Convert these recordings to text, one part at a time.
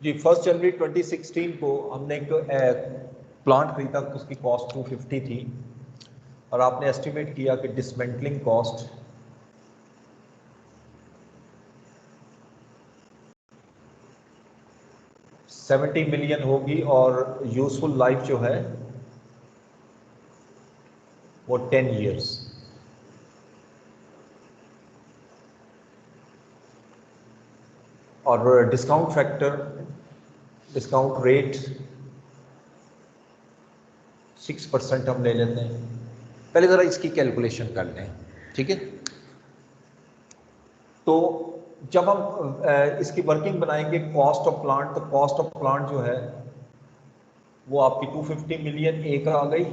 जी 1 जनवरी 2016 को हमने एक प्लांट खरीदा, उसकी कॉस्ट 250 थी और आपने एस्टिमेट किया कि डिसमेंटलिंग कॉस्ट 70 मिलियन होगी और यूजफुल लाइफ जो है वो 10 इयर्स। और डिस्काउंट फैक्टर, डिस्काउंट रेट 6% हम ले लेते हैं। पहले ज़रा इसकी कैलकुलेशन कर लें, ठीक है। तो जब हम इसकी वर्किंग बनाएंगे कॉस्ट ऑफ प्लांट, तो कॉस्ट ऑफ प्लांट जो है वो आपकी 250 मिलियन एक आ गई,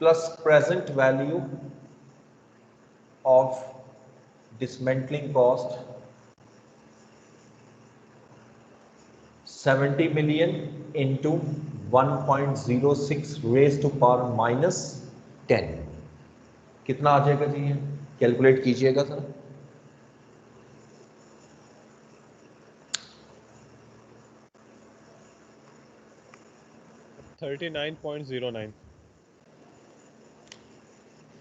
plus present value of dismantling cost 70 million into 1.06 raise to power minus 10, कितना आ जाएगा जी? ये कैलकुलेट कीजिएगा सर। $39.09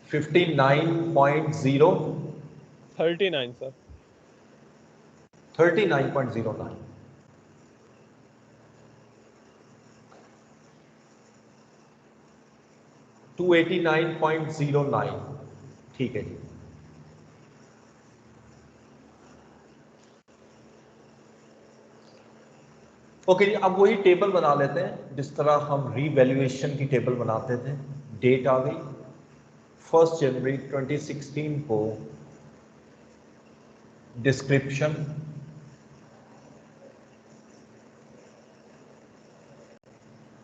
59.0 39 सर 39.09। $289.09, ठीक है जी। ओके जी, अब वही टेबल बना लेते हैं जिस तरह हम रीवैल्यूएशन की टेबल बनाते थे। डेट आ गई 1 जनवरी 2016 को, डिस्क्रिप्शन,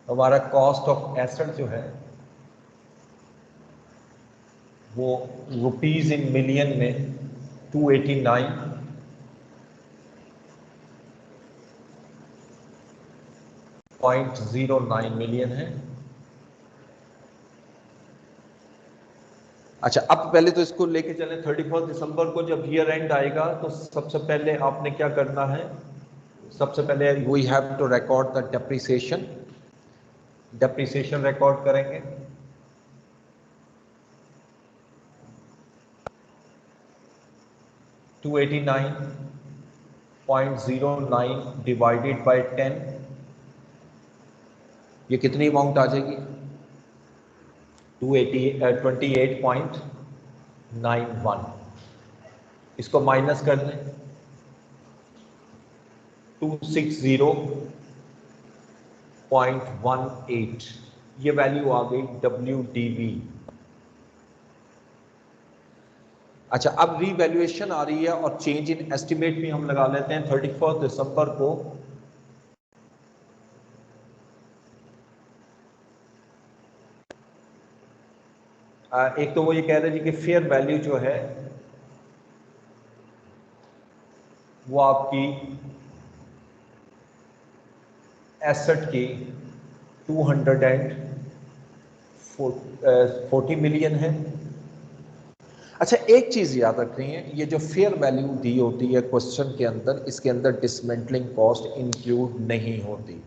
हमारा कॉस्ट ऑफ एसेट जो है वो रुपीज इन मिलियन में 289.09 मिलियन है। अच्छा, अब पहले तो इसको लेके चले 31 दिसंबर को जब ईयर एंड आएगा तो सबसे पहले आपने क्या करना है? सबसे पहले we have to record the depreciation. Depreciation record करेंगे। $289.09 डिवाइडेड बाय 10, ये कितनी अमाउंट आ जाएगी? 28.91। इसको माइनस कर दें 260.18, ये वैल्यू आ गई WDV। अच्छा, अब रीवैल्यूएशन आ रही है और चेंज इन एस्टिमेट भी हम लगा लेते हैं 31 दिसंबर को। एक तो वो ये कह रहे जी कि फेयर वैल्यू जो है वो आपकी एसेट की 240 मिलियन है। अच्छा, एक चीज याद रखनी है, ये जो फेयर वैल्यू दी होती है क्वेश्चन के अंदर, इसके अंदर डिसमेंटलिंग कॉस्ट इंक्लूड नहीं होती,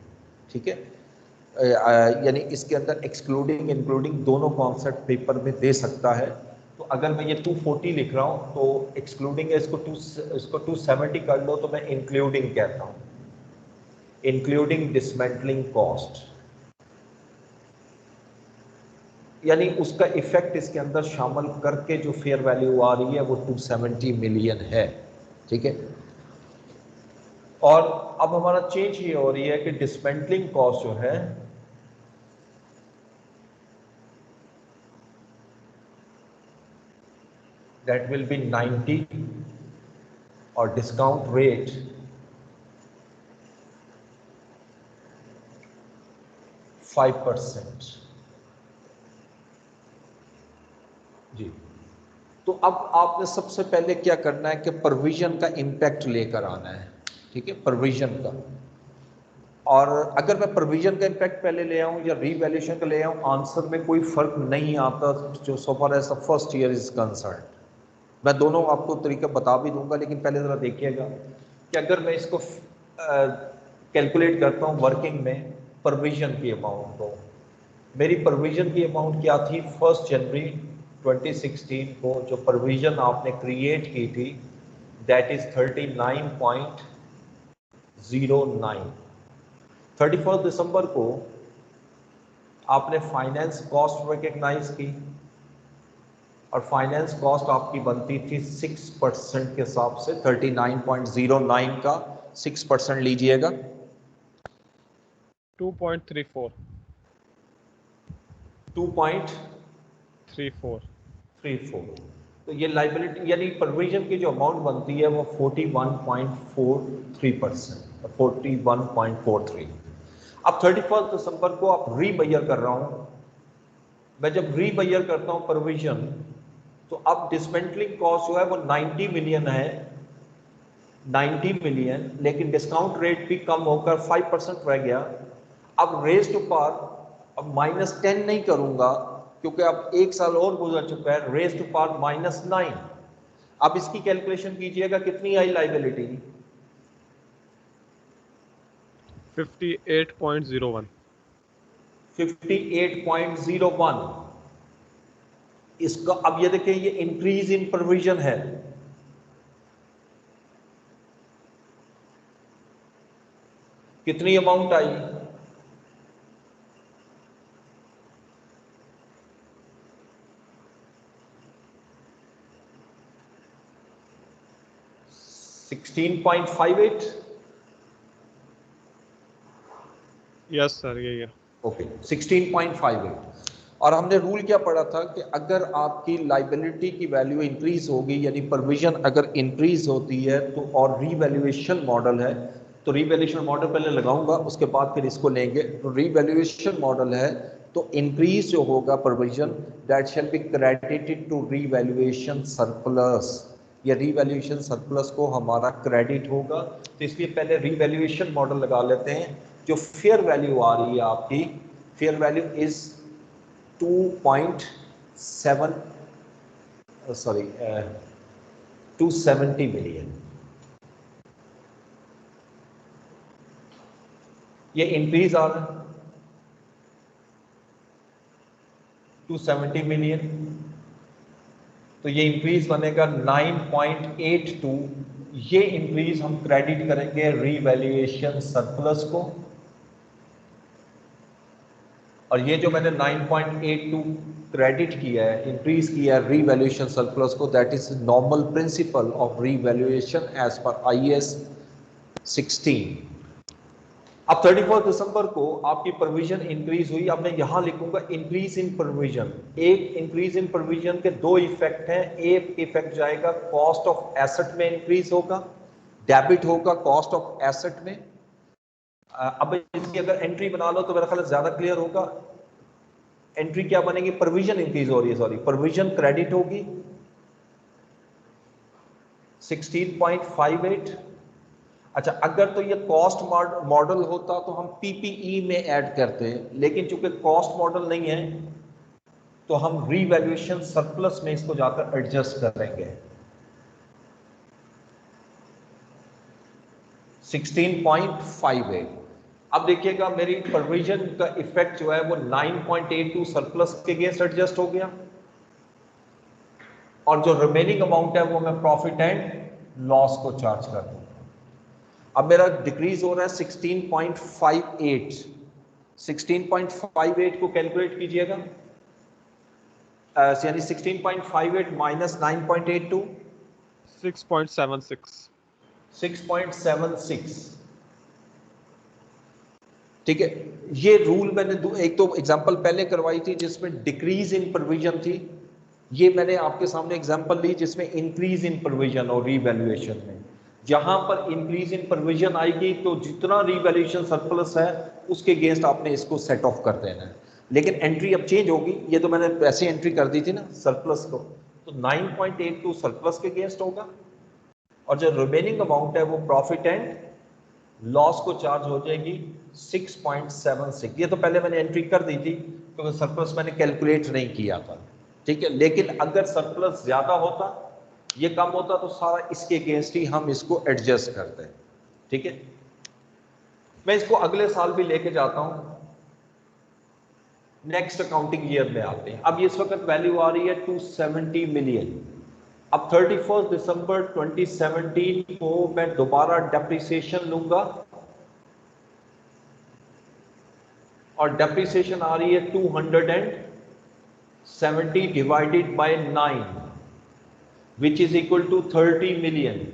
ठीक है। यानी इसके अंदर एक्सक्लूडिंग इंक्लूडिंग दोनों कॉन्सेप्ट पेपर में दे सकता है। तो अगर मैं ये 240 लिख रहा हूँ तो एक्सक्लूडिंग है, इसको 270 कर लो तो मैं इंक्लूडिंग कहता हूँ, इंक्लूडिंग डिसमेंटलिंग कॉस्ट, यानी उसका इफेक्ट इसके अंदर शामिल करके जो फेयर वैल्यू आ रही है वो 270 मिलियन है, ठीक है। और अब हमारा चेंज ये हो रही है कि डिसमेंटलिंग कॉस्ट जो है that will be 90 और discount rate 5%। जी, तो अब आपने सबसे पहले क्या करना है कि प्रोविजन का इम्पैक्ट लेकर आना है, ठीक है, प्रोविजन का। और अगर मैं प्रोविजन का इम्पैक्ट पहले ले आऊं या रीवैल्यूएशन का ले आऊं, आंसर में कोई फर्क नहीं आता जो so far as the first year is concern. मैं दोनों आपको तरीका बता भी दूंगा, लेकिन पहले ज़रा देखिएगा कि अगर मैं इसको कैलकुलेट करता हूं वर्किंग में प्रोविजन की अमाउंट को। मेरी प्रोविजन की अमाउंट क्या थी 1 जनवरी 2016 को, जो प्रोविजन आपने क्रिएट की थी दैट इज 39.09। 31 दिसंबर को आपने फाइनेंस कॉस्ट रिकग्नाइज की और फाइनेंस कॉस्ट आपकी बनती थी 6% के हिसाब से। 39.09 का 6% लीजिएगा 2.34 2.34। तो ये लाइबिलिटी यानी प्रोविजन की जो अमाउंट बनती है वो 41.43%, 41.43। अब 31 दिसंबर को आप रीबयर कर रहा हूं मैं। जब रीबयर करता हूं प्रोविजन, तो अब डिसमेंटलिंग कॉस्ट जो है वो 90 मिलियन है, 90 मिलियन, लेकिन डिस्काउंट रेट भी कम होकर 5% रह गया। अब रेज टू पार, अब -10 नहीं करूंगा क्योंकि अब 1 साल और गुजर चुका है। Raise to power -9। अब इसकी कैलकुलेशन कीजिएगा कितनी आई लाइबिलिटी 58.01 58.01। इसका अब ये देखिए ये इंक्रीज इन प्रोविजन है। कितनी अमाउंट आई 16.58। यस सर यही है। ओके 16.58। और हमने रूल क्या पढ़ा था कि अगर आपकी लाइबिलिटी की वैल्यू इंक्रीज होगी यानी प्रोविजन अगर इंक्रीज होती है तो, और रीवैल्यूएशन मॉडल है तो रीवैल्यूएशन मॉडल पहले लगाऊंगा उसके बाद फिर इसको लेंगे। तो रीवैल्यूएशन मॉडल है तो इंक्रीज जो होगा provision that shall be credited to revaluation surplus. या रीवैल्यूएशन सरप्लस को हमारा क्रेडिट होगा। तो इसलिए पहले रीवैल्यूएशन मॉडल लगा लेते हैं। जो फेयर वैल्यू आ रही है आपकी, fair value is 2.7 sorry 270 million. ये इंक्रीज आ रहा है 270 मिलियन। तो ये इंक्रीज बनेगा 9.82। ये इंक्रीज हम क्रेडिट करेंगे रीवैल्यूएशन सरप्लस को। और ये जो मैंने 9.82 क्रेडिट किया है, इंक्रीज किया है रीवैल्यूएशन सरप्लस को, that is normal principle of revaluation as per IAS 16। अब 31 दिसंबर को आपकी प्रोविजन इंक्रीज हुई। अब मैं यहां लिखूंगा इंक्रीज इन प्रोविजन। एक इंक्रीज इन प्रोविजन के दो इफेक्ट हैं। एक इफेक्ट जाएगा कॉस्ट ऑफ एसेट में इंक्रीज होगा, डेबिट होगा कॉस्ट ऑफ एसेट में। अब इसकी अगर एंट्री बना लो तो मेरा ख्याल ज्यादा क्लियर होगा। एंट्री क्या बनेगी, प्रोविजन इंक्रीज हो रही है, सॉरी प्रोविजन क्रेडिट होगी 16.58। अच्छा अगर तो ये कॉस्ट मॉडल होता तो हम PPE में ऐड करते हैं, लेकिन चूंकि कॉस्ट मॉडल नहीं है तो हम रीवैल्यूएशन सरप्लस में इसको जाकर एडजस्ट करेंगे। 16.58। अब देखिएगा मेरी प्रोविजन का इफेक्ट जो है वो 9.82 सरप्लस के अगेंस्ट एडजस्ट हो गया और जो रिमेनिंग अमाउंट है वो मैं प्रॉफिट एंड लॉस को चार्ज कर दूंगा। अब मेरा डिक्रीज हो रहा है 16.58। 16.58 को कैलकुलेट कीजिएगा, यानी 16.58 माइनस 9.82 6.76 6.76। ठीक है, ये रूल मैंने एक तो एग्जांपल पहले करवाई थी जिसमें डिक्रीज इन प्रोविजन थी। ये मैंने आपके सामने एग्जांपल ली जिसमें इंक्रीज इन प्रोविजन और रीवैल्यूएशन में। जहां पर इंक्रीज इन प्रोविजन आएगी तो जितना रीवैल्यूएशन सरप्लस है उसके अगेंस्ट आपने इसको सेट ऑफ कर देना है। लेकिन एंट्री अब चेंज होगी। ये तो मैंने वैसे एंट्री कर दी थी ना सरप्लस को, तो 9.82 सरप्लस के अगेंस्ट होगा और जो रिमेनिंग अमाउंट है वो प्रॉफिट एंड लॉस को चार्ज हो जाएगी 6.76। ये तो पहले मैंने एंट्री कर दी थी क्योंकि सरप्लस मैंने कैलकुलेट नहीं किया था। ठीक है, लेकिन अगर सरप्लस ज्यादा होता, ये कम होता तो सारा इसके अगेंस्ट ही हम इसको एडजस्ट करते हैं। ठीक है, मैं इसको अगले साल भी लेके जाता हूं, नेक्स्ट अकाउंटिंग ईयर में आते हैं। अब इस वक्त वैल्यू आ रही है 270 मिलियन। अब 31 दिसंबर 2017 को मैं दोबारा डेप्रिसिएशन लूंगा और डेप्रिसिएशन आ रही है 270 divided by 9 which is equal to 30 million.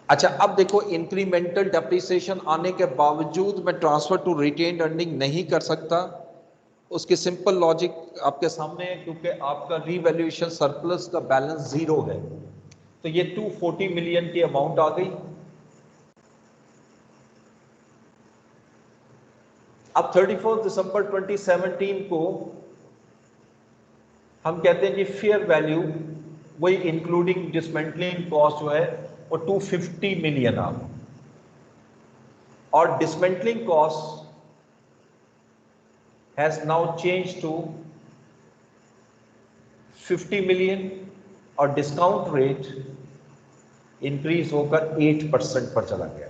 अच्छा, अब देखो इंक्रीमेंटल डेप्रिसिएशन आने के बावजूद मैं ट्रांसफर टू रिटेन्ड अर्निंग नहीं कर सकता। उसकी सिंपल लॉजिक आपके सामने है, क्योंकि आपका रीवैल्यूएशन सरप्लस का बैलेंस 0 है। तो ये 240 मिलियन की अमाउंट आ गई। अब 31 दिसंबर 2017 को हम कहते हैं कि फेयर वैल्यू वही इंक्लूडिंग डिसमेंटलिंग कॉस्ट जो है वो 250 मिलियन आ गई, और dismantling cost has now changed to 50 million और डिस्काउंट रेट इंक्रीज होकर 8% पर चला गया।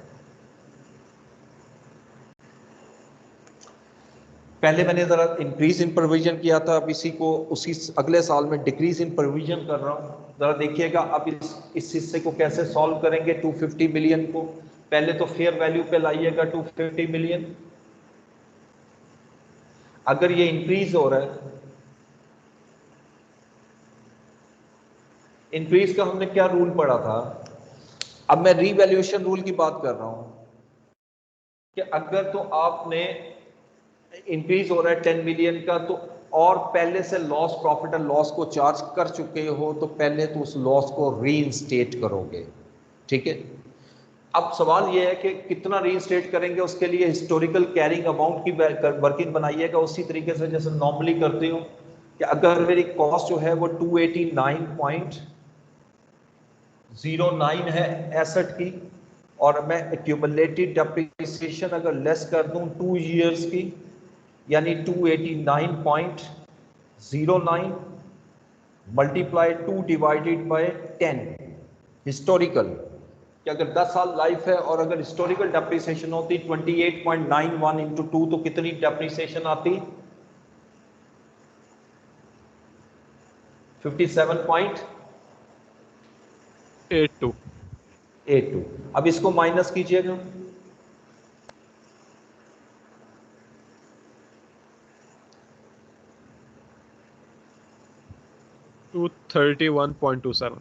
पहले मैंने जरा इंक्रीज इन प्रोविजन किया था, अब इसी को उसी अगले साल में डिक्रीज इन प्रोविजन कर रहा हूं। जरा देखिएगा अब इस हिस्से को कैसे सॉल्व करेंगे। 250 मिलियन को पहले तो फेयर वैल्यू पे लाइएगा 250 मिलियन। अगर ये इंक्रीज हो रहा है, इंक्रीज का हमने क्या रूल पढ़ा था, अब मैं रीवैल्यूएशन रूल की बात कर रहा हूं कि अगर तो आपने इंक्रीज हो रहा है 10 मिलियन का, तो और पहले से लॉस प्रॉफिट एंड लॉस को चार्ज कर चुके हो तो पहले तो उस लॉस को रीइंस्टेट करोगे, ठीक है। अब सवाल यह है कि कितना रीइंस्टेट करेंगे, उसके लिए हिस्टोरिकल कैरिंग अमाउंट की वर्किंग बनाइएगा उसी तरीके से जैसे नॉर्मली करते हो कि अगर मेरी कॉस्ट जो है वो 289.09 है एसेट की, और मैं एक्यूमुलेटेड डेप्रिसिएशन अगर लेस कर दूं 2 इयर्स की, यानी 289.09 मल्टीप्लाई 2 डिवाइडेड बाय 10 हिस्टोरिकल, कि अगर 10 साल लाइफ है और अगर हिस्टोरिकल डेप्रिसिएशन होती 28.91 इंटू 2 तो कितनी डेप्रिसिएशन आती 57.82। अब इसको माइनस कीजिएगा, 231.27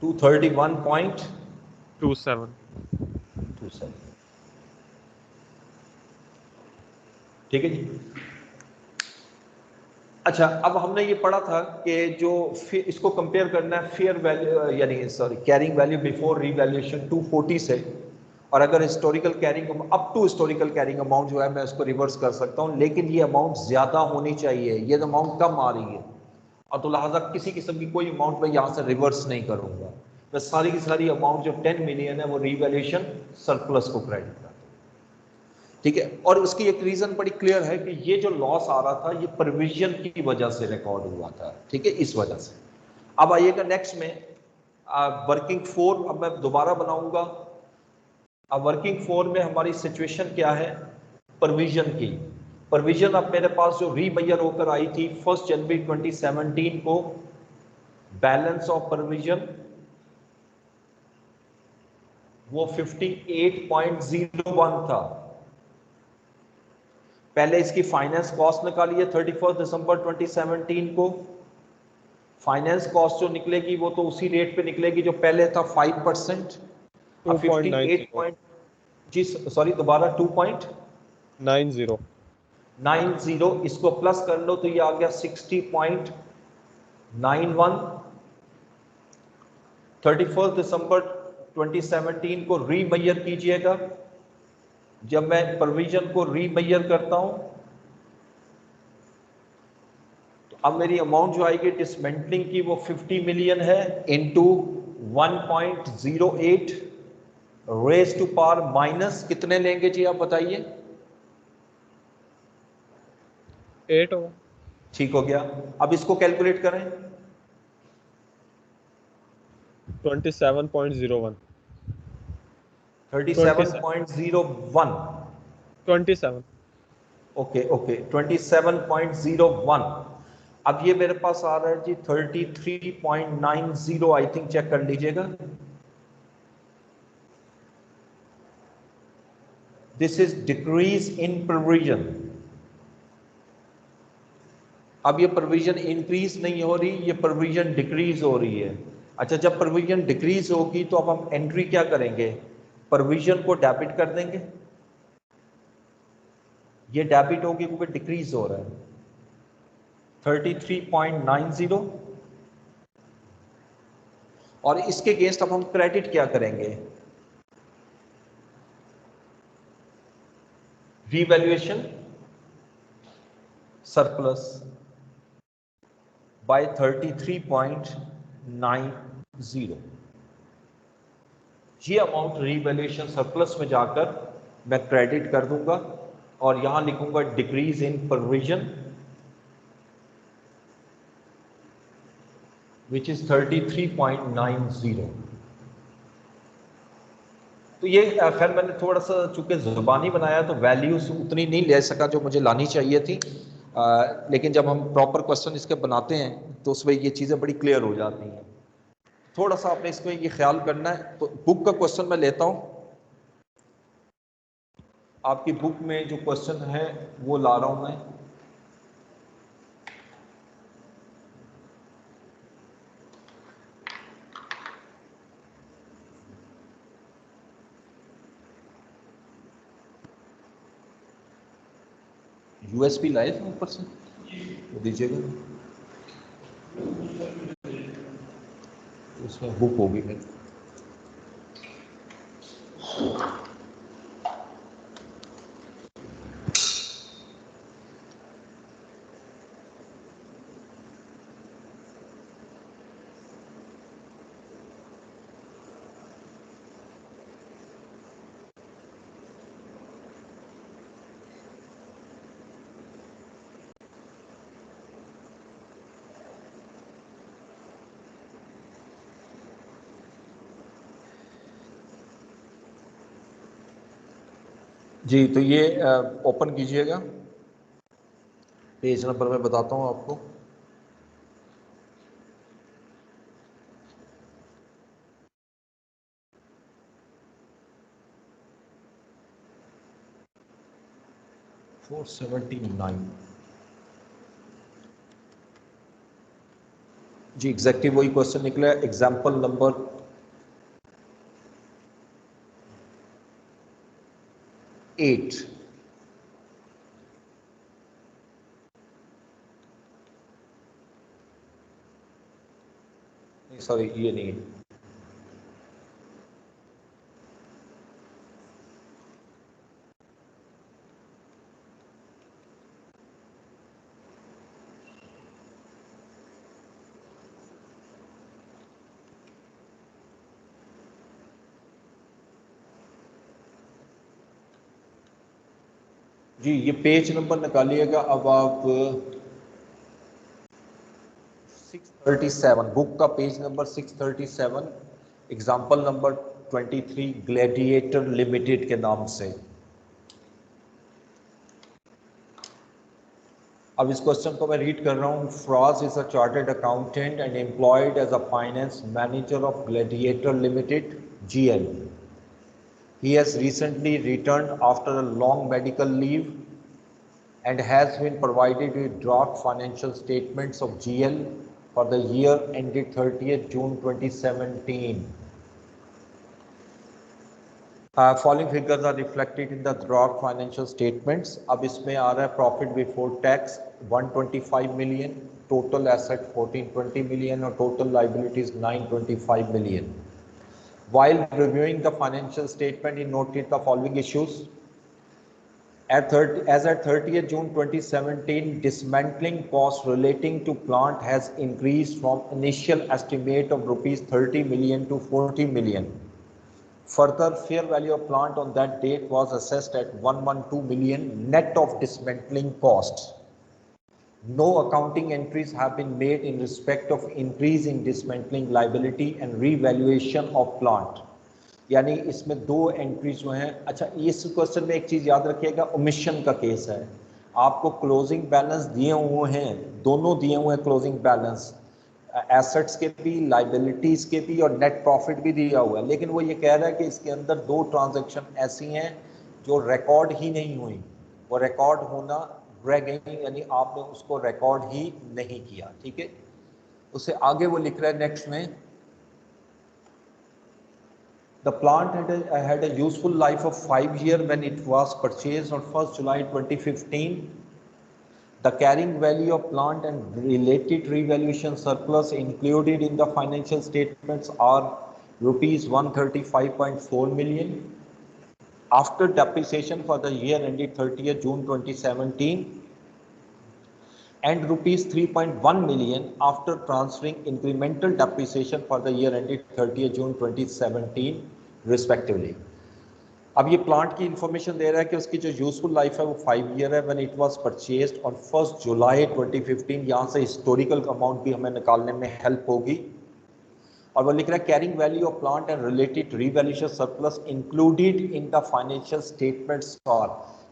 231.27। 27 ठीक है जी। अच्छा, अब हमने ये पढ़ा था कि जो इसको कंपेयर करना है फेयर वैल्यू यानी sorry carrying value before revaluation 240 से, और अगर historical carrying up to historical carrying amount जो है मैं उसको रिवर्स कर सकता हूं, लेकिन ये अमाउंट ज्यादा होनी चाहिए, ये अमाउंट कम आ रही है, और तो लिहाजा किसी किस्म की कोई अमाउंट मैं यहां से रिवर्स नहीं करूंगा। मैं सारी की सारी अमाउंट जो 10 मिलियन है वो रीवैल्यूएशन सरप्लस को क्रेडिट कर, ठीक है। और उसकी एक रीजन बड़ी क्लियर है कि ये जो लॉस आ रहा था ये प्रोविजन की वजह से रिकॉर्ड हुआ था, ठीक है, इस वजह से। अब आइएगा नेक्स्ट में वर्किंग फोर, अब मैं दोबारा बनाऊंगा। अब वर्किंग फोर में हमारी सिचुएशन क्या है प्रोविजन की। प्रोविजन अब मेरे पास जो रीमेजर होकर आई थी 1 जनवरी 2017 को, बैलेंस ऑफ प्रोविजन वो 58.01 था। पहले इसकी फाइनेंस कॉस्ट निकाली है 31 दिसंबर 2017 को। फाइनेंस कॉस्ट जो निकलेगी वो तो उसी रेट पे निकलेगी जो पहले था 5%। 2.90 जी सॉरी दोबारा 2.90, इसको प्लस कर लो तो ये आ गया 60.91। 31 दिसंबर 2017 को रीमेजर कीजिएगा। जब मैं प्रोविजन को रीमेजर करता हूं तो अब मेरी अमाउंट जो आएगी डिसमेंटलिंग की वो 50 मिलियन है into 1.08 raise to power minus कितने लेंगे जी आप बताइए। 8 होगा। ठीक हो गया। अब इसको कैलकुलेट करें, 27.01. 37.01. 27. Okay okay 27.01। अब ये मेरे पास आ रहा है जी 33.90। आई थिंक चेक कर लीजिएगा। This is decrease in provision. अब ये प्रोविजन इंक्रीज नहीं हो रही, ये प्रोविजन डिक्रीज हो रही है। अच्छा, जब प्रोविजन डिक्रीज होगी तो अब हम एंट्री क्या करेंगे, प्रोविजन को डेबिट कर देंगे। ये डेबिट होगी क्योंकि डिक्रीज हो रहा है 33.90। और इसके अगेंस्ट अब हम क्रेडिट क्या करेंगे, रीवैल्यूएशन सरप्लस बाय 33.90। ये अमाउंट रीवैल्यूएशन सरप्लस में जाकर मैं क्रेडिट कर दूंगा और यहां लिखूंगा decrease in provision which is 33.90। तो ये खैर मैंने थोड़ा सा चूंकि जुबानी बनाया तो वैल्यूज उतनी नहीं ले सका जो मुझे लानी चाहिए थी, लेकिन जब हम प्रॉपर क्वेश्चन इसके बनाते हैं तो उसमें ये चीज़ें बड़ी क्लियर हो जाती हैं। थोड़ा सा आपने इसमें ये ख्याल करना है। तो बुक का क्वेश्चन मैं लेता हूँ, आपकी बुक में जो क्वेश्चन है वो ला रहा हूँ मैं। यूएसबी लाए थे ऊपर से, वो दीजिएगा, उसमें बुक होगी मेरी। जी, तो ये ओपन कीजिएगा, पेज नंबर मैं बताता हूँ आपको। फोर 479। जी एग्जैक्टली वही क्वेश्चन निकला है। Example number 8। सॉरी ये नहीं है। जी ये पेज नंबर निकालिएगा। अब आप 637, बुक का page number 637, example number 23 gladiator limited के नाम से। अब इस क्वेश्चन को मैं रीड कर रहा हूँ। Fraz is a chartered accountant and employed as a finance manager of Gladiator Limited GL. He has recently returned after a long medical leave and has been provided with draft financial statements of GL for the year ended 30th June 2017. Following figures are reflected in the draft financial statements. अब इसमें आ रहा है profit before tax 125 million, total asset 1420 million और total liabilities 925 million. While reviewing the financial statement, he noted the following issues. As at 30th June 2017, dismantling costs relating to plant has increased from initial estimate of rupees 30 million to 40 million. Further, fair value of plant on that date was assessed at 112 million net of dismantling costs. No accounting entries have been made in respect of increase in dismantling liability and revaluation of plant. यानी इसमें दो entry जो हैं। अच्छा, इस question में एक चीज याद रखिएगा, ओमिशन का केस है। आपको क्लोजिंग बैलेंस दिए हुए हैं, दोनों दिए हुए हैं क्लोजिंग बैलेंस, एसेट्स के भी लाइबिलिटीज के भी, और नेट प्रॉफिट भी दिया हुआ है, लेकिन वो ये कह रहा है कि इसके अंदर दो ट्रांजैक्शन ऐसी हैं जो रिकॉर्ड ही नहीं हुई, वो रिकॉर्ड होना रह गई, यानी आपने उसको रिकॉर्ड ही नहीं किया। ठीक है, उससे आगे वो लिख रहा है नेक्स्ट में, the plant had a useful life of 5 years when it was purchased on 1st July 2015. The carrying value of plant and related revaluation surplus included in the financial statements are rupees 135.4 million. After depreciation for the year ended 30th June 2017 and rupees 3.1 million after transferring incremental depreciation for the year ended 30th June 2017 respectively. अब ये plant की information दे रहा है कि उसकी जो useful life है वो 5 ईयर है, when it was purchased on 1st जुलाई 2015। यहाँ से हिस्टोरिकल अमाउंट भी हमें निकालने में हेल्प होगी। और वो लिख रहा है carrying value of plant and related revaluation surplus included in the financial statements are,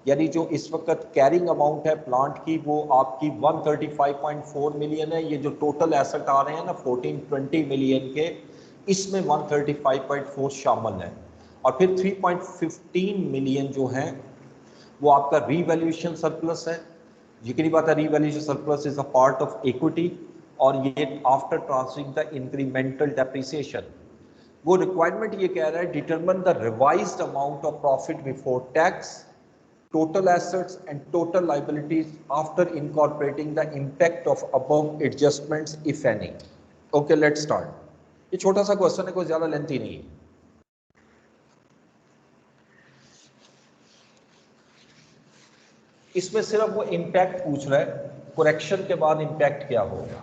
यानी जो इस वक्त कैरिंग अमाउंट है प्लांट की वो आपकी 135.4 मिलियन है। ये जो टोटल एसेट आ रहे हैं ना 1420 मिलियन के, इसमें 135.4 शामिल है। और फिर 3.15 मिलियन जो है वो आपका रीवैल्यूएशन सरप्लस है। यकीनी बात है revaluation surplus is a part of equity, और ये after transferring the incremental depreciation. वो रिक्वायरमेंट ये कह रहा है determine the revised amount of profit before tax, total assets and total liabilities after incorporating the impact of above adjustments if any. Okay, let's start. ये छोटा सा question है, कोई ज्यादा लेंथी नहीं है। इसमें सिर्फ वो इम्पैक्ट पूछ रहा है, करेक्शन के बाद इम्पैक्ट क्या होगा।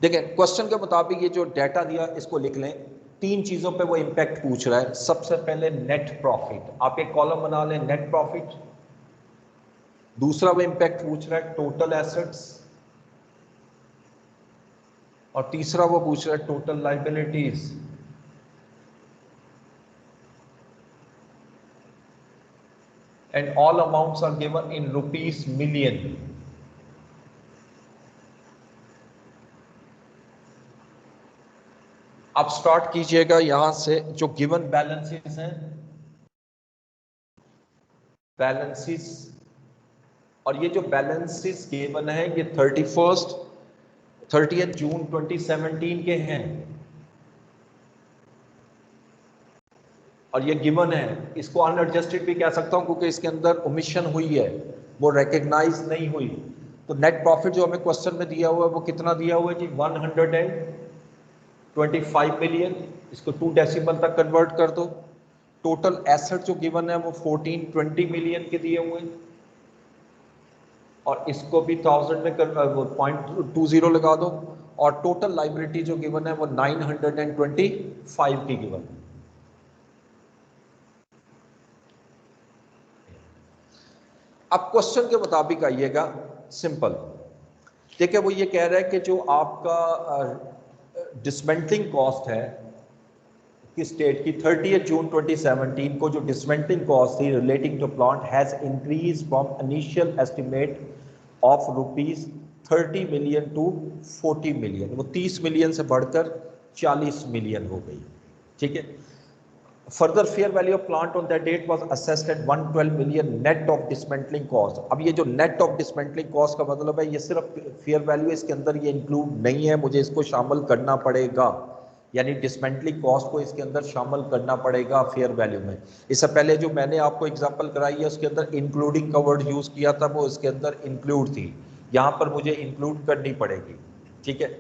देखिए क्वेश्चन के मुताबिक ये जो डाटा दिया इसको लिख लें। तीन चीजों पे वो इम्पैक्ट पूछ रहा है। सबसे पहले नेट प्रॉफिट, आप एक कॉलम बना लें नेट प्रॉफिट। दूसरा वो इम्पैक्ट पूछ रहा है टोटल एसेट्स, और तीसरा वो पूछ रहा है total liabilities. And all amounts are given in rupees million. आप स्टार्ट कीजिएगा यहां से, जो गिवन बैलेंसेस हैं, बैलेंसेस, और ये जो बैलेंसेस गिवन है ये 30th जून 2017 के हैं, और ये गिवन है। इसको अनएडजस्टेड भी कह सकता हूं क्योंकि इसके अंदर ओमिशन हुई है, वो रिकॉग्नाइज नहीं हुई। तो नेट प्रॉफिट जो हमें क्वेश्चन में दिया हुआ है वो कितना दिया हुआ है जी, 125 मिलियन। इसको 2 डेसिमल तक कन्वर्ट कर दो। टोटल एसेट जो गिवन है वो 1420 मिलियन के दिए हुए हैं, और इसको भी 1000 में 0.20 लगा दो। और टोटल लायबिलिटी जो गिवन है वो 925 की गिवन है। अब क्वेश्चन के मुताबिक आइएगा, सिंपल। देखिए वो ये कह रहा है कि जो आपका डिसमेंटलिंग कॉस्ट है किस डेट की, 30th जून 2017 को जो डिसमेंटलिंग कॉस्ट थी relating to plant has increase from initial estimate of rupees 30 million to 40 million. वो 30 मिलियन से बढ़कर 40 मिलियन हो गई। ठीक है। Further fair value of plant on that date was assessed at 112 million net of dismantling cost। अब ये जो net of dismantling cost का मतलब है ये सिर्फ fair value, इसके अंदर ये include नहीं है, मुझे इसको शामिल करना पड़ेगा, यानी डिसमेंटलिंग कॉस्ट को इसके अंदर शामिल करना पड़ेगा फेयर वैल्यू में। इससे पहले जो मैंने आपको एग्जांपल कराई है उसके अंदर इंक्लूडिंग का वर्ड यूज किया था, वो इसके अंदर इंक्लूड थी, यहाँ पर मुझे इंक्लूड करनी पड़ेगी। ठीक है।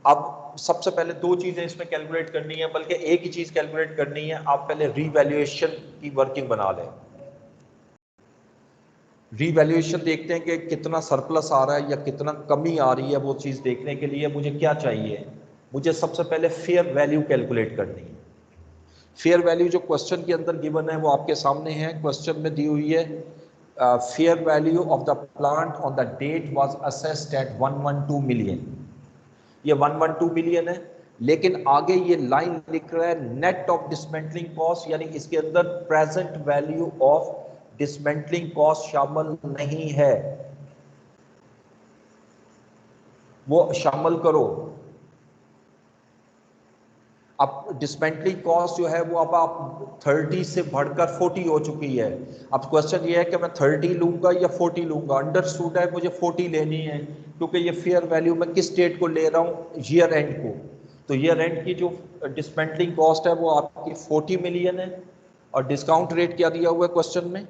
अब सबसे पहले दो चीजें इसमें कैलकुलेट करनी है, बल्कि एक ही चीज कैलकुलेट करनी है। आप पहले रीवैल्यूएशन की वर्किंग बना लें। रीवैल्यूएशन देखते हैं कि कितना सरप्लस आ रहा है या कितना कमी आ रही है। वो चीज देखने के लिए मुझे क्या चाहिए, मुझे सबसे पहले फेयर वैल्यू कैलकुलेट करनी है। फेयर वैल्यू जो क्वेश्चन के अंदर गिवन है वो आपके सामने है, क्वेश्चन में दी हुई है fair value of the plant on the date was assessed at 112 million. ये 112 मिलियन है, लेकिन आगे ये लाइन लिख रहा है नेट ऑफ डिसमेंटलिंग कॉस्ट, यानी इसके अंदर present value of dismantling cost शामिल नहीं है, वो शामिल करो। अब डिसमेंटलिंग कॉस्ट जो है वो अब आप 30 से बढ़कर 40 हो चुकी है। अब क्वेश्चन ये है कि मैं 30 लूंगा या 40 लूंगा। अंडरस्टूड है मुझे 40 लेनी है, क्योंकि ये फेयर वैल्यू मैं किस डेट को ले रहा हूँ, ईयर एंड को। तो ईयर एंड की जो डिसमेंटलिंग कॉस्ट है वो आपकी 40 मिलियन है, और डिस्काउंट रेट क्या दिया हुआ है क्वेश्चन में,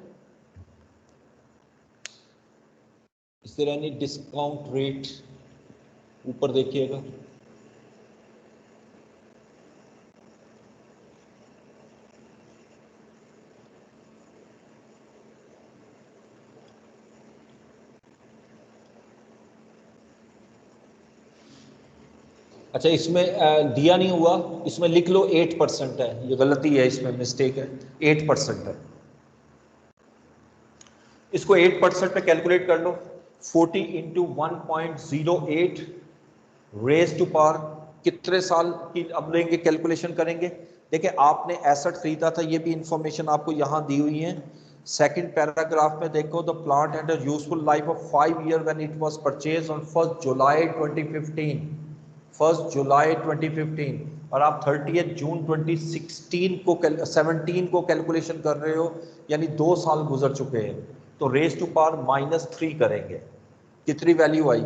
इस तरह डिस्काउंट रेट ऊपर देखिएगा, अच्छा इसमें दिया नहीं हुआ, इसमें लिख लो 8% है, ये गलती है, इसमें मिस्टेक है, 8% है। इसको 8% पे कैलकुलेट कर लो, 40 इंटू 1.08 रेज टू पावर कितने साल की अब लेंगे, कैलकुलेशन करेंगे। देखिए आपने एसेट खरीदा था, ये भी इंफॉर्मेशन आपको यहाँ दी हुई है। सेकंड पैराग्राफ में देखो, the plant had a useful life of 5 year when it was purchase on 1 जुलाई 2015, 1 जुलाई 2015, और आप 30 जून 2016 को 17 को कैलकुलेशन कर रहे हो, यानी 2 साल गुजर चुके हैं। तो रेज टू पावर -3 करेंगे, कितनी वैल्यू आई,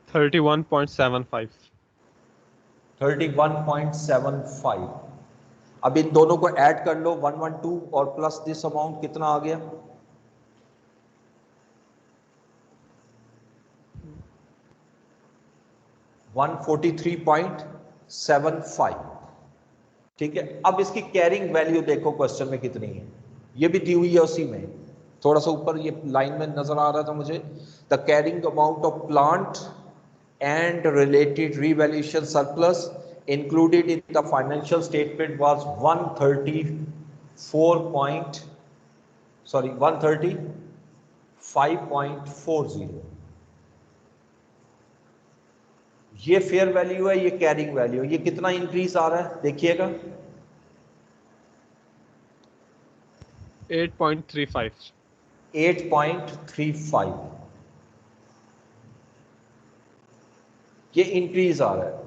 31.75। 31.75। अब इन दोनों को ऐड कर लो, 112 और प्लस दिस अमाउंट, कितना आ गया, 143.75। ठीक है, अब इसकी कैरिंग वैल्यू देखो क्वेश्चन में कितनी है, ये भी दी हुई है उसी में, थोड़ा सा ऊपर ये लाइन में नजर आ रहा था मुझे। The carrying amount of plant and related revaluation surplus included in the financial statement was 135.40। ये फेयर वैल्यू है, ये कैरिंग वैल्यू है, ये कितना इंक्रीज आ रहा है देखिएगा, 8.35। 8.35, ये इंक्रीज आ रहा है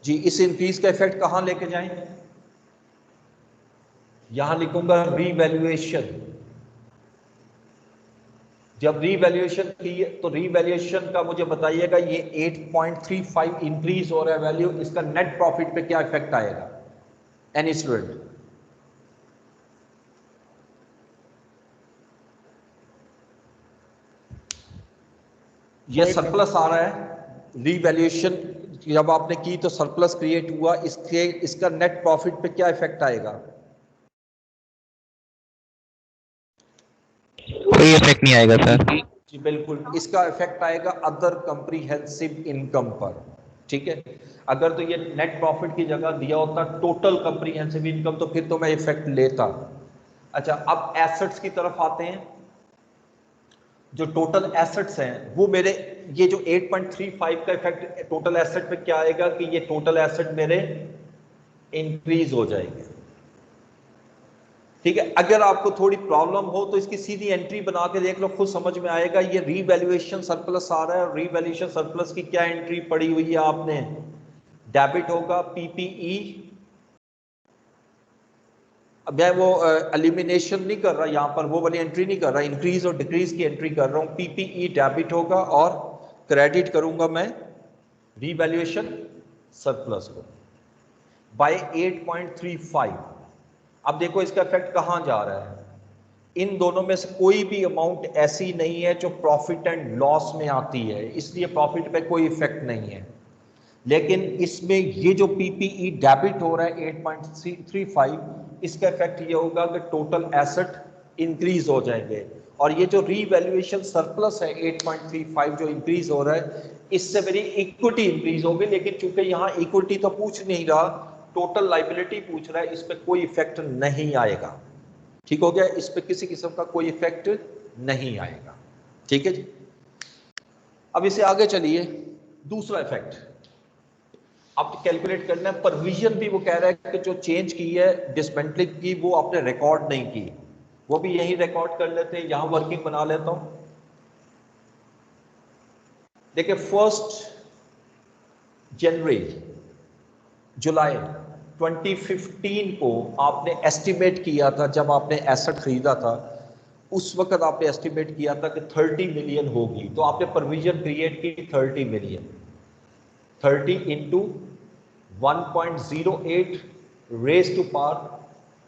जी। इस इंक्रीज का इफेक्ट कहां लेके जाएं, यहां लिखूंगा रीवैल्यूएशन। जब रीवैल्यूएशन की तो रीवैल्यूएशन का मुझे बताइएगा, ये 8.35 इंक्रीज हो रहा है वैल्यू, इसका नेट प्रॉफिट पे क्या इफेक्ट आएगा, एनी स्टूडेंट, ये सरप्लस आ रहा है। रीवैल्यूएशन जब आपने की तो सरप्लस क्रिएट हुआ, इसका नेट प्रॉफिट पे क्या इफेक्ट आएगा, कोई इफेक्ट नहीं आएगा सर जी बिल्कुल, इसका इफेक्ट आएगा अदर कंप्रीहेंसिव इनकम पर। ठीक है, अगर तो ये नेट प्रॉफिट की जगह दिया होता टोटल कंप्रीहेंसिव इनकम तो फिर तो मैं इफेक्ट लेता। अच्छा अब एसेट्स की तरफ आते हैं, जो टोटल एसेट्स हैं वो मेरे, ये जो 8.35 का इफेक्ट टोटल एसेट पे क्या आएगा कि ये टोटल एसेट मेरे इंक्रीज हो जाएंगे। ठीक है, अगर आपको थोड़ी प्रॉब्लम हो तो इसकी सीधी एंट्री बना के देख लो, खुद समझ में आएगा। ये रीवैल्यूएशन सरप्लस आ रहा है, रीवैल्यूएशन सरप्लस की क्या एंट्री पड़ी हुई है आपने, डेबिट होगा पीपीई। अब मैं वो एलिमिनेशन नहीं कर रहा यहां पर, वो वाली एंट्री नहीं कर रहा, इंक्रीज और डिक्रीज की एंट्री कर रहा हूं। पीपीई डेबिट होगा और क्रेडिट करूंगा मैं रीवैल्यूएशन सरप्लस को बाय 8.35। अब देखो इसका इफेक्ट कहां जा रहा है, इन दोनों में से कोई भी अमाउंट ऐसी नहीं है जो प्रॉफिट एंड लॉस में आती है, इसलिए प्रॉफिट पे कोई इफेक्ट नहीं है। लेकिन इसमें ये जो पीपीई डेबिट हो रहा है 8.35, इसका इफेक्ट ये होगा कि टोटल एसेट इंक्रीज हो जाएंगे, और ये जो रीवैल्यूएशन सरप्लस है 8.35 जो इंक्रीज हो रहा है, इससे मेरी इक्विटी इंक्रीज होगी, लेकिन चूंकि यहाँ इक्विटी तो पूछ नहीं रहा, टोटल लाइबिलिटी पूछ रहा है, इस पे कोई इफेक्ट नहीं आएगा। ठीक हो गया, इस पे किसी किस्म का कोई इफेक्ट नहीं आएगा। ठीक है जी। अब इसे आगे चलिए, दूसरा इफेक्ट आप कैलकुलेट करना है। प्रोविजन भी वो कह रहा है कि जो चेंज की है डिसमेंटलिंग की, वो आपने रिकॉर्ड नहीं की, वो भी यही रिकॉर्ड कर लेते हैं। यहां वर्किंग बना लेता हूं। देखिए 1 जनवरी जुलाई 2015 को आपने एस्टिमेट किया था, जब आपने एसेट खरीदा था उस वक्त आपने एस्टिमेट किया था कि 30 मिलियन होगी, तो आपने प्रोविजन क्रिएट की 30 million. 30 into 1.08 raise to power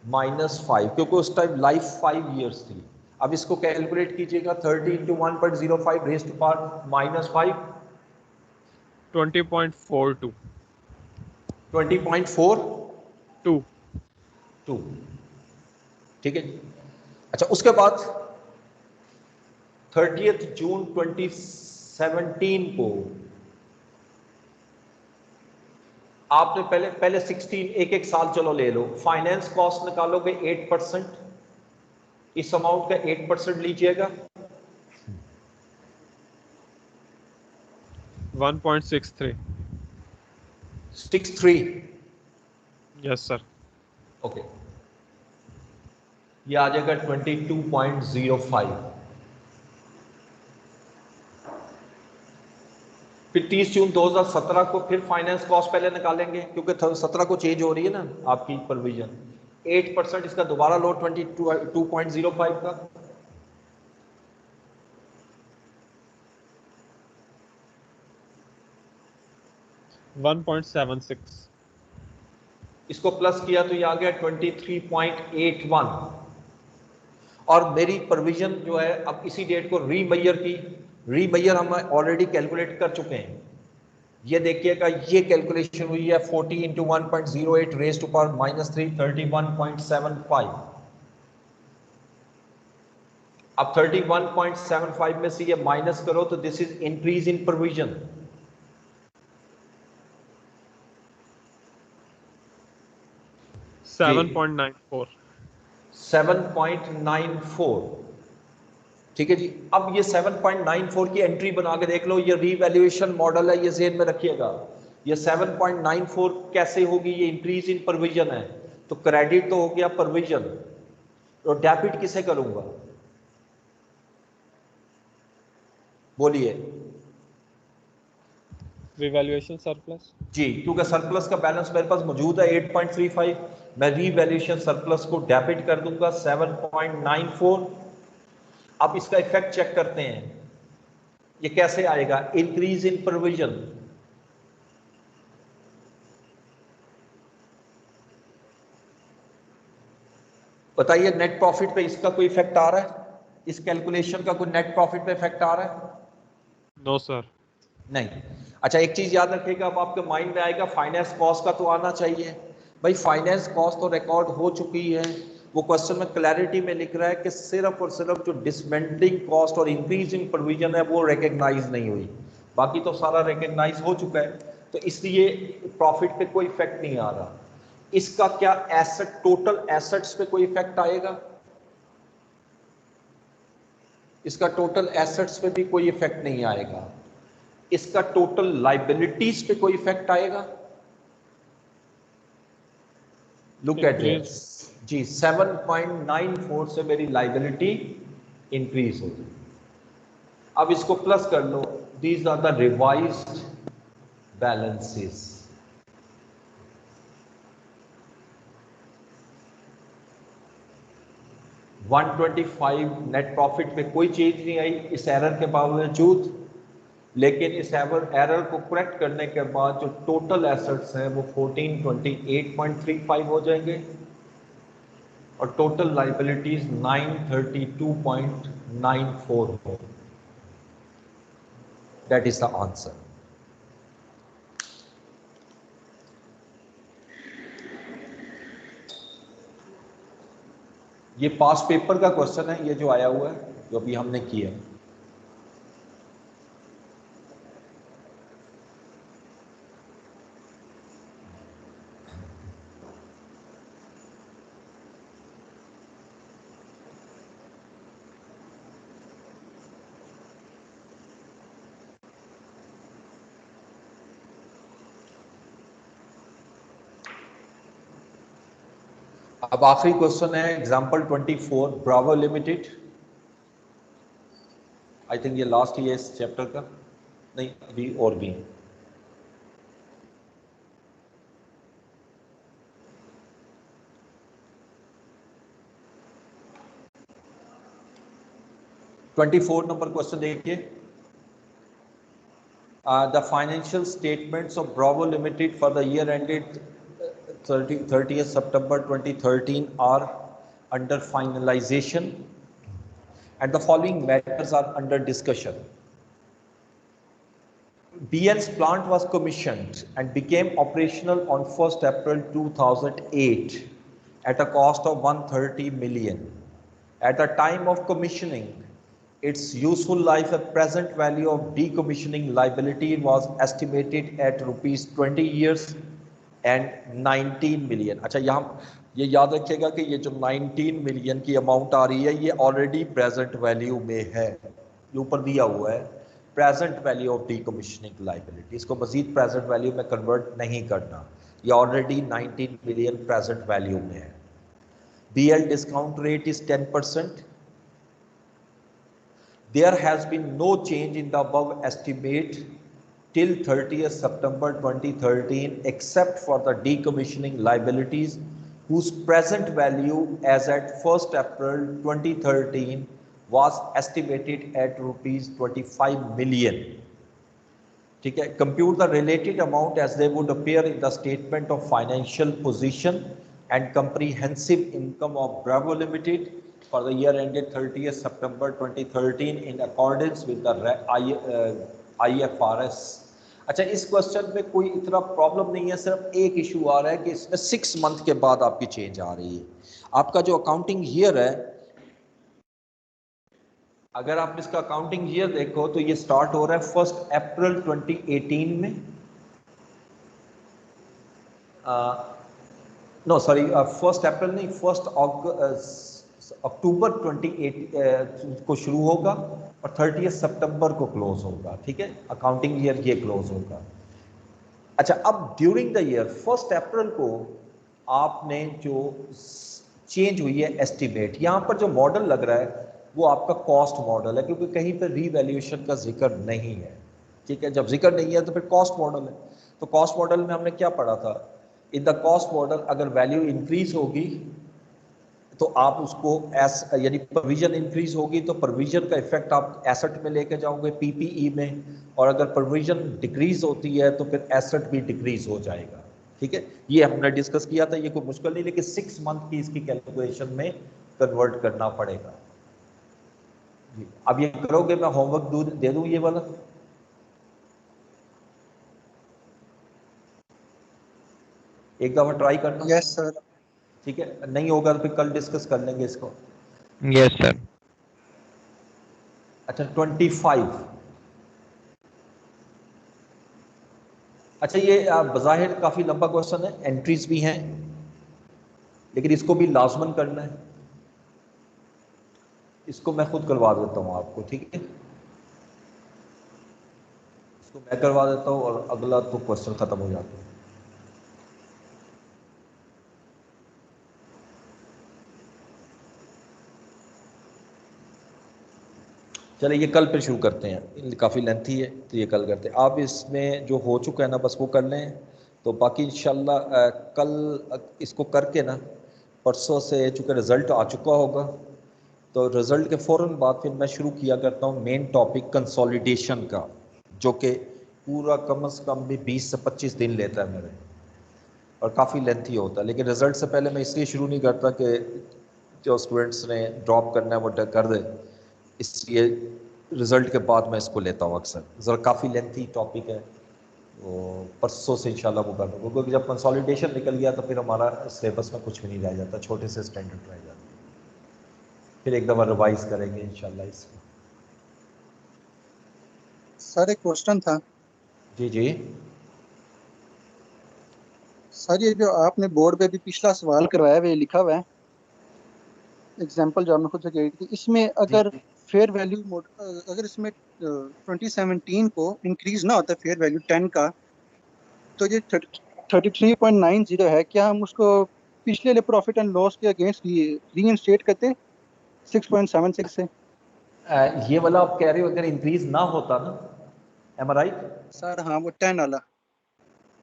-5, क्योंकि उस टाइम लाइफ 5 इयर्स थी। अब इसको कैलकुलेट कीजिएगा, 30 इंटू 1.05 रेज टू पावर -5, 20.42 20.42। 2 ठीक है। अच्छा, उसके बाद 30 जून 2017 को आपने पहले 16, एक साल चलो ले लो, फाइनेंस कॉस्ट निकालोगे 8%, इस अमाउंट का 8% लीजिएगा, 1.63 63। yes sir ओके, ये आ जाएगा 22.05। फिर 30 जून 2017 को फिर फाइनेंस कॉस्ट पहले निकालेंगे, क्योंकि 17 को चेंज हो रही है ना आपकी प्रोविजन। 8% इसका दोबारा लो 22.05 का, $1.76 इसको प्लस किया तो ये आ गया 23.81। और मेरी प्रोविजन जो है अब इसी डेट को रीमैयर की, रीमैयर हम ऑलरेडी कैलकुलेट कर चुके हैं। ये देखिएगा, ये कैलकुलेशन हुई है 40 इंटू 1.08 रेज टू पावर -3, 31.75। अब 31.75 में से ये माइनस करो तो this is increase in provision. जी 7.94 7.94। ठीक है जी। अब ये 7.94 की एंट्री बना के देख लो, ये रीवैल्यूएशन मॉडल है, ये ज़हन में रखिएगा। ये 7.94 कैसे होगी, ये इंक्रीज इन प्रोविजन है, तो क्रेडिट तो हो गया प्रोविजन, तो डेबिट किसे करूंगा, बोलिए रिवैल्यूएशन सरप्लस जी। क्योंकि सरप्लस का बैलेंस मेरे पास मौजूद है 8.35, मैं रीवैल्यूएशन सरप्लस को डेबिट कर दूंगा 7.94। अब इसका इफेक्ट चेक करते हैं, ये कैसे आएगा, इंक्रीज इन प्रोविजन। बताइए नेट प्रॉफिट पे इसका कोई इफेक्ट आ रहा है, इस कैलकुलेशन का कोई नेट प्रॉफिट पे इफेक्ट आ रहा है? नो सर नहीं। अच्छा, एक चीज याद रखिएगा, अब आपके माइंड में आएगा फाइनेंस कॉस्ट का तो आना चाहिए। भाई फाइनेंस कॉस्ट तो रिकॉर्ड हो चुकी है, वो क्वेश्चन में क्लैरिटी में लिख रहा है कि सिर्फ और सिर्फ जो डिसमेंटलिंग कॉस्ट और इंक्रीजिंग प्रोविजन है वो रिकग्नाइज नहीं हुई, बाकी तो सारा रिकग्नाइज हो चुका है, तो इसलिए प्रॉफिट पे कोई इफेक्ट नहीं आ रहा। इसका क्या एसेट, टोटल एसेट्स पे कोई इफेक्ट आएगा? इसका टोटल एसेट्स पे भी कोई इफेक्ट नहीं आएगा। इसका टोटल लाइबिलिटीज पे कोई इफेक्ट आएगा? लुक एट इंक्रीज दिस जी, 7.94 से मेरी लाइबिलिटी इंक्रीज होगी। अब इसको प्लस कर लो, these are the revised balances. $125 net profit में कोई चेंज नहीं आई इस एरर के बावजूद, लेकिन इस एरर को करेक्ट करने के बाद जो टोटल एसेट्स हैं वो 1428.35 हो जाएंगे और टोटल लाइबिलिटीज 932.94 हो। That is the answer. ये पास पेपर का क्वेश्चन है, ये जो आया हुआ है। जो अभी हमने किया। अब आखिरी क्वेश्चन है example 24, Bravo limited. I think ये लास्ट ही है इस चैप्टर का, नहीं अभी और भी। ट्वेंटी 24 नंबर क्वेश्चन देखिए। The financial statements of Bravo limited for the year ended 30th September 2013 are under finalization and the following matters are under discussion. BL's plant was commissioned and became operational on 1st April 2008 at a cost of 130 million. At the time of commissioning, its useful life and present value of decommissioning liability was estimated at rupees 20 years and 19 million. अच्छा, यहाँ ये याद रखिएगा कि ये जो 19 million की amount आ रही है ये ऑलरेडी प्रेजेंट वैल्यू में है, ये ऊपर दिया हुआ है present value of decommissioning liability. इसको मजीद प्रेजेंट वैल्यू में कन्वर्ट नहीं करना, ये ऑलरेडी 19 मिलियन प्रेजेंट वैल्यू में है। BL discount rate is 10%. There has been no change in the above estimate till 30th September 2013 except for the decommissioning liabilities whose present value as at 1st April 2013 was estimated at rupees 25 million. ठीक है, compute the related amount as they would appear in the statement of financial position and comprehensive income of Bravo Limited for the year ended 30th September 2013 in accordance with the IFRS. अच्छा, इस question में कोई इतना problem नहीं है, सिर्फ एक issue आ रहा है कि इसमें 6 मंथ के बाद आपकी चेंज आ रही है। आपका जो अकाउंटिंग ईयर है, अगर आप इसका अकाउंटिंग ईयर देखो तो ये स्टार्ट हो रहा है 1 अप्रैल 2018 में, नो सॉरी 1 अप्रैल नहीं, 1 अक्टूबर 28 को शुरू होगा और 30 सितंबर को क्लोज होगा। ठीक है, अकाउंटिंग ईयर ये क्लोज होगा। अच्छा, अब ड्यूरिंग द ईयर 1 अप्रैल को आपने जो चेंज हुई है एस्टिमेट, यहाँ पर जो मॉडल लग रहा है वो आपका कॉस्ट मॉडल है, क्योंकि कहीं पर रीवैल्यूएशन का जिक्र नहीं है। ठीक है, जब जिक्र नहीं है तो फिर कॉस्ट मॉडल है। तो कॉस्ट मॉडल में हमने क्या पढ़ा था, इन द कॉस्ट मॉडल अगर वैल्यू इंक्रीज होगी तो आप उसको यानी प्रोविजन इंक्रीज होगी तो प्रोविजन का इफेक्ट आप एसेट में लेके जाओगे पीपीई में, और अगर प्रोविजन डिक्रीज होती है तो फिर एसेट भी डिक्रीज हो जाएगा। ठीक है, ये हमने डिस्कस किया था, ये कोई मुश्किल नहीं, लेकिन 6 मंथ की इसकी कैलकुलेशन में कन्वर्ट करना पड़ेगा। अब ये करोगे, मैं होमवर्क दे दूं ये वाला, एक दफा ट्राई करना। Yes sir. ठीक है, नहीं होगा तो फिर कल डिस्कस कर लेंगे इसको। Yes sir. अच्छा 25, अच्छा ये बज़ाहिर काफी लंबा क्वेश्चन है, एंट्रीज भी हैं, लेकिन इसको भी लाजमन करना है। इसको मैं खुद करवा देता हूं आपको, ठीक है, इसको मैं करवा देता हूं और अगला तो क्वेश्चन खत्म हो जाता है। चलिए ये कल पे शुरू करते हैं, काफ़ी लेंथी है तो ये कल करते हैं। आप इसमें जो हो चुका है ना बस वो कर लें, तो बाकी इंशाल्लाह कल इसको करके ना परसों से चूँकि रिज़ल्ट आ चुका होगा तो रिज़ल्ट के फ़ौरन बाद फिर मैं शुरू किया करता हूँ मेन टॉपिक कंसोलिडेशन का, जो कि पूरा कम से कम भी 20 से 25 दिन लेता है मेरे और काफ़ी लेंथी होता है। लेकिन रिज़ल्ट से पहले मैं इसलिए शुरू नहीं करता कि जो स्टूडेंट्स ने ड्रॉप करना है वो कर दे, इसलिए रिज़ल्ट के बाद मैं इसको लेता हूँ अक्सर। ज़रा काफ़ी लेंथी टॉपिक है, तो परसों से इंशाल्लाह वो कर दूँगा, क्योंकि जब कंसोलिडेशन निकल गया तो फिर हमारा सिलेबस में कुछ भी नहीं रह जाता, छोटे से स्टैंडर्ड रह जाता। फिर एक दफ़ा रिवाइज करेंगे इंशाल्लाह इसको। सर एक क्वेश्चन था जी जी सर, ये जो आपने बोर्ड पे भी पिछला सवाल करवाया हुआ है, लिखा हुआ है एग्जाम्पल जो आपने खुद से क्रिएट की, इसमें जी अगर फेयर वैल्यू अगर इसमें 2017 को इंक्रीज ना होता फेयर वैल्यू 10 का, तो ये 33.90 है, क्या हम उसको पिछले वाले प्रॉफिट एंड लॉस के अगेंस्ट री इंस्टेट करते 6.76 से? ये वाला आप कह रहे हो अगर इंक्रीज ना होता ना, एम आई राइट? सर हाँ, वो 10 वाला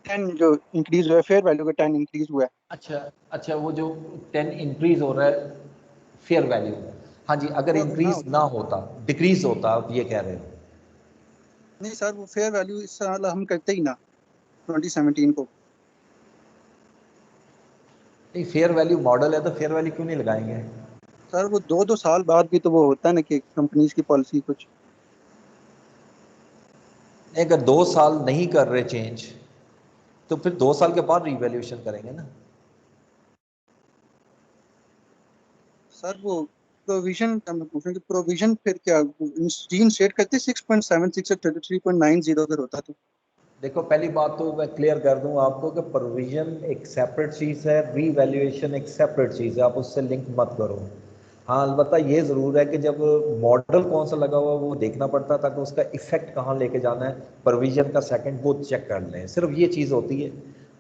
10 जो इंक्रीज हुआ है, फेयर वैल्यू का 10 इंक्रीज हुआ है। अच्छा अच्छा, वो जो 10 इंक्रीज हो रहा है फेयर वैल्यू, हाँ जी, अगर वो अगर ना इंक्रीज होता, ना होता, डिक्रीज होता, आप ये कह रहे हो? नहीं सर, वो फेयर वैल्यू इस साल हम करते ही ना 2017 को। नहीं, फेयर वैल्यू मॉडल है तो फेयर वैल्यू क्यों नहीं लगाएंगे? सर वो 2-2 साल बाद भी तो वो होता है ना कि कंपनीज की पॉलिसी कुछ। अगर 2 साल नहीं कर रहे चेंज, तो फिर 2 साल के बाद रिवैल्यूएशन करेंगे ना। सर वो प्रोविजन, मैं पूछ रहा हूँ कि प्रोविजन फिर क्या रीइंस्टेट करते 6.76 से 33.90 अगर होता तो? देखो, पहली बात तो मैं क्लियर कर दूं आपको कि प्रोविजन एक सेपरेट चीज़ है, रीवैल्यूएशन एक सेपरेट चीज़ है, आप उससे लिंक मत करो। हाँ, अलबत्ता ये ज़रूर है कि जब मॉडल कौन सा लगा हुआ वो देखना पड़ता था कि उसका इफेक्ट कहाँ लेके जाना है, प्रोविजन का सेकंड वो चेक कर लें, सिर्फ ये चीज़ होती है।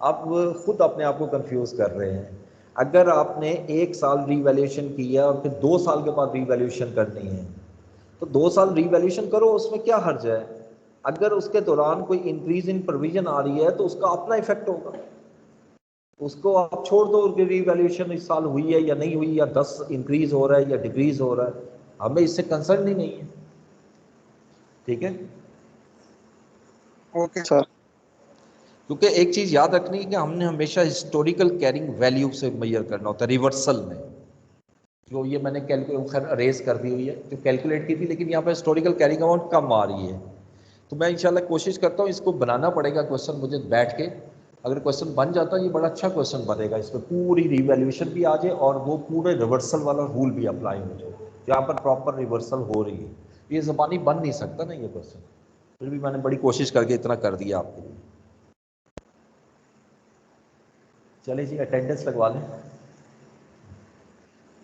आप खुद अपने आप को कंफ्यूज कर रहे हैं। अगर आपने 1 साल रीवैल्यूएशन किया और फिर 2 साल के बाद रीवैल्यूएशन करनी है, तो 2 साल रीवैल्यूएशन करो, उसमें क्या हर्ज है? अगर उसके दौरान कोई इंक्रीज इन प्रोविजन आ रही है तो उसका अपना इफेक्ट होगा, उसको आप छोड़ दो कि रीवैल्यूएशन इस साल हुई है या नहीं हुई, या 10 इंक्रीज हो रहा है या डिक्रीज हो रहा है, हमें इससे कंसर्न ही नहीं है। ठीक है, ओके सर। क्योंकि एक चीज़ याद रखनी है कि हमने हमेशा हिस्टोरिकल कैरिंग वैल्यू से मेजर करना होता है रिवर्सल में। जो ये मैंने कैलकुलेट खैर अरेज कर दी हुई है जो कैलकुलेट की थी, लेकिन यहाँ पर हिस्टोरिकल कैरिंग अमाउंट कम आ रही है, तो मैं इंशाल्लाह कोशिश करता हूँ इसको बनाना पड़ेगा क्वेश्चन मुझे बैठ के। अगर क्वेश्चन बन जाता है ये बड़ा अच्छा क्वेश्चन बनेगा, इसमें पूरी रिवैल्यूएशन भी आ जाए और वो पूरे रिवर्सल वाला रूल भी अप्लाई हो जाए, जहाँ पर प्रॉपर रिवर्सल हो रही है। ये ज़बानी बन नहीं सकता ना ये क्वेश्चन, फिर भी मैंने बड़ी कोशिश करके इतना कर दिया आपके लिए। चलिए जी, अटेंडेंस लगवा लें।